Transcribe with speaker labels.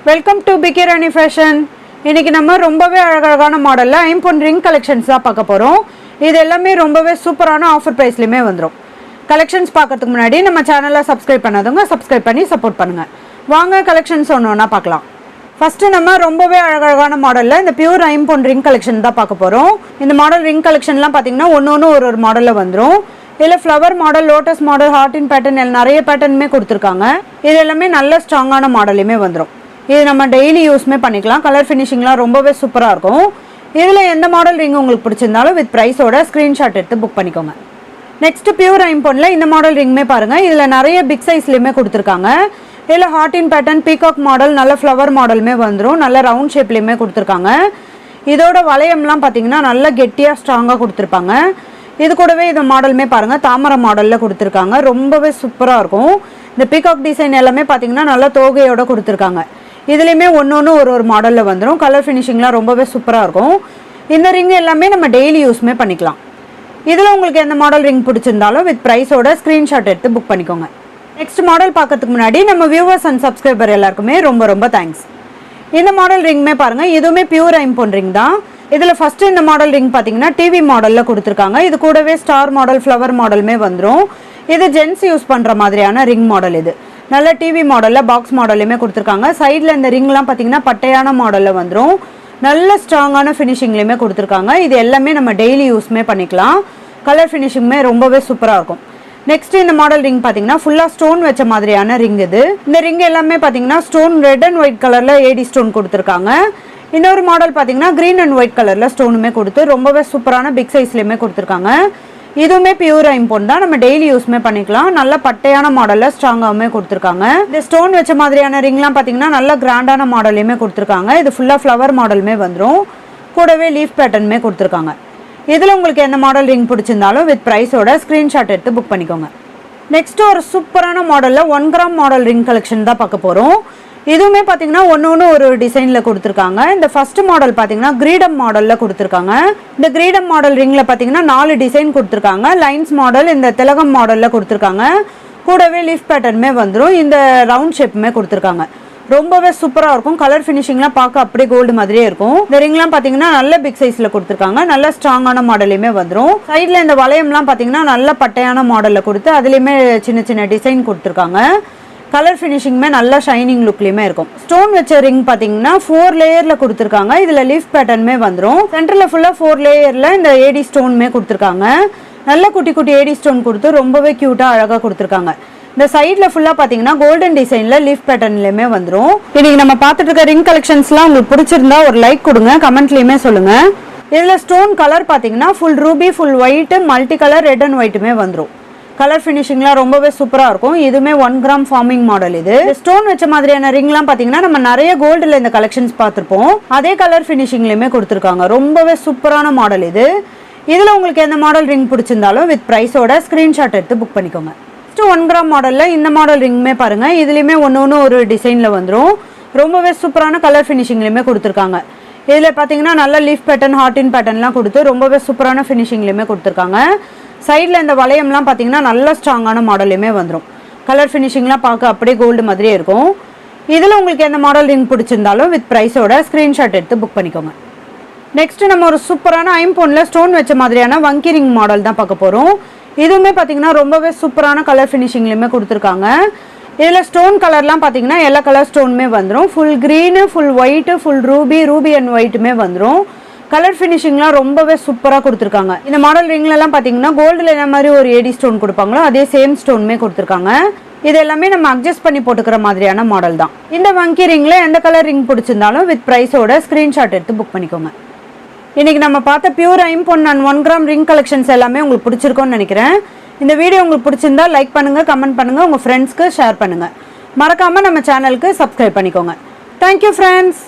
Speaker 1: Welcome to PK Rani fashion. இன்னைக்கு நம்ம ரொம்பவே அழகான மாடல்ல ஐம்பொன் ரிங் கலெக்ஷன்ஸ் தான் பார்க்க போறோம். இது எல்லாமே ரொம்பவே சூப்பரான ஆஃபர் பிரைஸ்லயுமே வந்துடும். கலெக்ஷன்ஸ் பார்க்கறதுக்கு முன்னாடி நம்ம சேனலை சப்ஸ்கிரைப் பண்ணாதவங்க சப்ஸ்கிரைப் பண்ணி சப்போர்ட் பண்ணுங்க. வாங்க கலெக்ஷன்ஸ் ஒன்று பார்க்கலாம். ஃபர்ஸ்ட் நம்ம ரொம்பவே அழகான மாடல்ல இந்த பியூர் ஐம்பொன் ரிங் கலெக்ஷன் தான் பார்க்க போறோம். இந்த மாடல் ரிங் கலெக்ஷன்லாம் பார்த்தீங்கன்னா ஒன்று ஒரு மாடல்ல வந்துடும். இதில் flower model, lotus model, heart pattern நிறைய பேட்டர்னுமே கொடுத்துருக்காங்க. இது எல்லாமே நல்ல ஸ்ட்ராங்கான மாடலுமே வந்துடும். இது நம்ம டெய்லி யூஸ்மே பண்ணிக்கலாம். கலர் ஃபினிஷிங்லாம் ரொம்பவே சூப்பராக இருக்கும். இதில் எந்த மாடல் ரிங் உங்களுக்கு பிடிச்சிருந்தாலும் வித் ப்ரைஸோட ஸ்க்ரீன்ஷாட் எடுத்து புக் பண்ணிக்கோங்க. நெக்ஸ்ட் பியூர் ஐம்பொன்ல இந்த மாடல் ரிங்குமே பாருங்கள். இதில் நிறைய பிக் சைஸ்லையுமே கொடுத்துருக்காங்க. இதில் ஹார்டின் பேட்டர்ன், பீகாக் மாடல், நல்ல ஃப்ளவர் மாடலுமே வந்துடும். நல்ல ரவுண்ட் ஷேப்லேயுமே கொடுத்துருக்காங்க. இதோட வளையம்லாம் பார்த்தீங்கன்னா நல்ல கெட்டியாக ஸ்ட்ராங்காக கொடுத்துருப்பாங்க. இது கூடவே இந்த மாடலுமே பாருங்கள், தாமரை மாடலில் கொடுத்துருக்காங்க. ரொம்பவே சூப்பராக இருக்கும். இந்த பீகாக் டிசைன் எல்லாமே பார்த்தீங்கன்னா நல்ல தோகையோட கொடுத்துருக்காங்க. இதுலேயுமே ஒன்று ஒரு மாடலில் வந்துடும். கலர் ஃபினிஷிங்லாம் ரொம்பவே சூப்பராக இருக்கும். இந்த ரிங் எல்லாமே நம்ம டெய்லி யூஸ்மே பண்ணிக்கலாம். இதில் உங்களுக்கு எந்த மாடல் ரிங் பிடிச்சிருந்தாலும் வித் ப்ரைஸோட ஸ்க்ரீன்ஷாட் எடுத்து புக் பண்ணிக்கோங்க. நெக்ஸ்ட் மாடல் பார்க்கறதுக்கு முன்னாடி நம்ம வியூவர்ஸ் அண்ட் சப்ஸ்கிரைபர் எல்லாருக்குமே ரொம்ப தேங்க்ஸ். இந்த மாடல் ரிங்குமே பாருங்கள், இதுவுமே பியூர் ஐம்பொன் ரிங் தான். இதில் ஃபஸ்ட்டு இந்த மாடல் ரிங் பார்த்தீங்கன்னா டிவி மாடலில் கொடுத்துருக்காங்க. இது கூடவே ஸ்டார் மாடல், ஃப்ளவர் மாடலுமே வந்துடும். இது ஜென்ஸ் யூஸ் பண்ணுற மாதிரியான ரிங் மாடல். இது நல்ல டிவி மாடலில் பாக்ஸ் மாடல்லையுமே கொடுத்துருக்காங்க. சைடில் இந்த ரிங்லாம் பார்த்தீங்கன்னா பட்டையான மாடலில் வந்துடும். நல்ல ஸ்ட்ராங்கான ஃபினிஷிங்லேயுமே கொடுத்துருக்காங்க. இது எல்லாமே நம்ம டெய்லி யூஸ்மே பண்ணிக்கலாம். கலர் ஃபினிஷிங்குமே ரொம்பவே சூப்பராக இருக்கும். நெக்ஸ்ட் இந்த மாடல் ரிங் பார்த்தீங்கன்னா ஃபுல்லாக ஸ்டோன் வச்ச மாதிரியான ரிங் இது. இந்த ரிங் எல்லாமே பார்த்தீங்கன்னா ஸ்டோன் ரெட் அண்ட் ஒயிட் கலரில் ஏடி ஸ்டோன் கொடுத்துருக்காங்க. இன்னொரு மாடல் பார்த்தீங்கன்னா க்ரீன் அண்ட் ஒயிட் கலரில் ஸ்டோனுமே கொடுத்து ரொம்பவே சூப்பரான பிக் சைஸ்லையுமே கொடுத்துருக்காங்க. இதுவுமே பியூர் ஐம்பொன் தான், நம்ம டெய்லி யூஸ்மே பண்ணிக்கலாம். நல்ல பட்டையான மாடலில் ஸ்ட்ராங்காகவுமே கொடுத்துருக்காங்க. இந்த ஸ்டோன் வச்ச மாதிரியான ரிங்லாம் பார்த்தீங்கன்னா நல்ல கிராண்டான மாடலையுமே கொடுத்துருக்காங்க. இது ஃபுல்லாக ஃப்ளவர் மாடலுமே வந்துடும். கூடவே லீஃப் பேட்டர்னுமே கொடுத்துருக்காங்க. இதில் உங்களுக்கு எந்த மாடல் ரிங் பிடிச்சிருந்தாலும் வித் ப்ரைஸோட ஸ்க்ரீன்ஷாட் எடுத்து புக் பண்ணிக்கோங்க. நெக்ஸ்ட் ஒரு சூப்பரான மாடலில் 1 கிராம் மாடல் ரிங் கலெக்ஷன் தான் பார்க்க போகிறோம். இதுவுமே பார்த்தீங்கன்னா ஒன்று ஒரு டிசைனில் கொடுத்துருக்காங்க. இந்த ஃபர்ஸ்ட் மாடல் பார்த்தீங்கன்னா கிரீடம் மாடலில் கொடுத்துருக்காங்க. இந்த கிரீடம் மாடல் ரிங்கில் பார்த்தீங்கன்னா 4 டிசைன் கொடுத்துருக்காங்க. லைன்ஸ் மாடல், இந்த திலகம் மாடலில் கொடுத்துருக்காங்க. கூடவே லீஃப் பேட்டர்னுமே வந்துடும். இந்த ரவுண்ட் ஷேப்புமே கொடுத்துருக்காங்க. ரொம்பவே சூப்பராக இருக்கும். கலர் ஃபினிஷிங்லாம் பார்க்க அப்படியே கோல்டு மாதிரியே இருக்கும். இந்த ரிங்லாம் பார்த்தீங்கன்னா நல்ல பிக் சைஸில் கொடுத்துருக்காங்க. நல்ல ஸ்ட்ராங்கான மாடலையுமே வந்துடும். சைடில் இந்த வளையம்லாம் பார்த்தீங்கன்னா நல்ல பட்டையான மாடலில் கொடுத்து அதுலேயுமே சின்ன டிசைன் கொடுத்துருக்காங்க. கலர் ஃபினிஷிங்குமே நல்ல ஷைனிங் லுக்லேயுமே இருக்கும். ஸ்டோன் வச்ச ரிங் பார்த்தீங்கன்னா 4 லேயரில் கொடுத்துருக்காங்க. இதில் லீஃப் பேட்டர்னுமே வந்துடும். சென்டரில் ஃபுல்லாக 4 லேயரில் இந்த ஏடி ஸ்டோனுமே கொடுத்துருக்காங்க. நல்ல குட்டி ஏடி ஸ்டோன் கொடுத்து ரொம்பவே க்யூட்டாக அழகாக கொடுத்துருக்காங்க. இந்த சைடில் ஃபுல்லாக பார்த்தீங்கன்னா கோல்டன் டிசைனில் லீஃப் பேட்டர்ன்லேயுமே வந்துடும். இன்னைக்கு நம்ம பார்த்துட்டு இருக்க ரிங் கலெக்ஷன்ஸ்லாம் உங்களுக்கு பிடிச்சிருந்தா ஒரு லைக் கொடுங்க, கமெண்ட்லேயுமே சொல்லுங்கள். இதில் ஸ்டோன் கலர் பார்த்தீங்கன்னா full ruby, full white, multi colour, red and ஒயிட்டுமே வந்துடும். கலர் ஃபினிஷிங்லாம் ரொம்பவே சூப்பராக இருக்கும். இதுவுமே 1 கிராம் ஃபார்மிங் மாடல். இது ஸ்டோன் வச்ச மாதிரியான ரிங்லாம் பார்த்தீங்கன்னா நம்ம நிறைய கோல்டில் இந்த கலெக்ஷன்ஸ் பார்த்துருப்போம். அதே கலர் ஃபினிஷிங்லேயுமே கொடுத்துருக்காங்க. ரொம்பவே சூப்பரான மாடல் இது. இதில் உங்களுக்கு எந்த மாடல் ரிங் பிடிச்சிருந்தாலும் வித் ப்ரைஸோட ஸ்க்ரீன்ஷாட் எடுத்து புக் பண்ணிக்கோங்க. நெக்ஸ்ட் 1 கிராம் மாடலில் இந்த மாடல் ரிங்குமே பாருங்கள். இதுலேயுமே ஒன்று ஒரு டிசைனில் வந்துடும். ரொம்பவே சூப்பரான கலர் ஃபினிஷிங்லேயுமே கொடுத்துருக்காங்க. இதில் பார்த்தீங்கன்னா நல்ல லீஃப் பேட்டர்ன், ஹார்டின் பேட்டர்ன்லாம் கொடுத்து ரொம்பவே சூப்பரான ஃபினிஷிங்லேயுமே கொடுத்துருக்காங்க. சைடில் இந்த வளையம்லாம் பார்த்தீங்கன்னா நல்ல ஸ்ட்ராங்கான மாடலுமே வந்துடும். கலர் ஃபினிஷிங்லாம் பார்க்க அப்படியே கோல்டு மாதிரியே இருக்கும். இதில் உங்களுக்கு எந்த மாடல் ரிங் பிடிச்சிருந்தாலும் வித் ப்ரைஸோட ஸ்க்ரீன்ஷாட் எடுத்து புக் பண்ணிக்கோங்க. நெக்ஸ்ட் நம்ம ஒரு சூப்பரான ஐம்பொன்னில் ஸ்டோன் வச்ச மாதிரியான வங்கி ரிங் மாடல் தான் பார்க்க போகிறோம். இதுவுமே பார்த்தீங்கன்னா ரொம்பவே சூப்பரான கலர் ஃபினிஷிங்லேயுமே கொடுத்துருக்காங்க. இதில் ஸ்டோன் கலர்லாம் பார்த்தீங்கன்னா எல்லா கலர் ஸ்டோனுமே வந்துடும். Full green, full white, full ruby and ஒயிட்டுமே வந்துடும். கலர் ஃபினிஷிங்லாம் ரொம்பவே சூப்பராக கொடுத்துருக்காங்க. இந்த மாடல் ரிங்லலாம் பார்த்தீங்கன்னா கோல்டில் என்ன மாதிரி ஒரு ஏடி ஸ்டோன் கொடுப்பாங்களோ அதே சேம் ஸ்டோனுமே கொடுத்துருக்காங்க. இது எல்லாமே நம்ம அட்ஜஸ்ட் பண்ணி போட்டுக்கிற மாதிரியான மாடல் தான். இந்த வங்கி ரிங்கில் எந்த கலர் ரிங் பிடிச்சிருந்தாலும் வித் ப்ரைஸோட ஸ்க்ரீன்ஷாட் எடுத்து புக் பண்ணிக்கோங்க. இன்றைக்கி நம்ம பார்த்த பியூர் ஐம்பொன் அண்ட் 1 கிராம் ரிங் கலெக்ஷன்ஸ் எல்லாமே உங்களுக்கு பிடிச்சிருக்கோன்னு நினைக்கிறேன். இந்த வீடியோ உங்களுக்கு பிடிச்சிருந்தா லைக் பண்ணுங்கள், கமெண்ட் பண்ணுங்கள், உங்கள் ஃப்ரெண்ட்ஸ்க்கு ஷேர் பண்ணுங்கள். மறக்காமல் நம்ம சேனலுக்கு சப்ஸ்கிரைப் பண்ணிக்கோங்க. Thank you friends.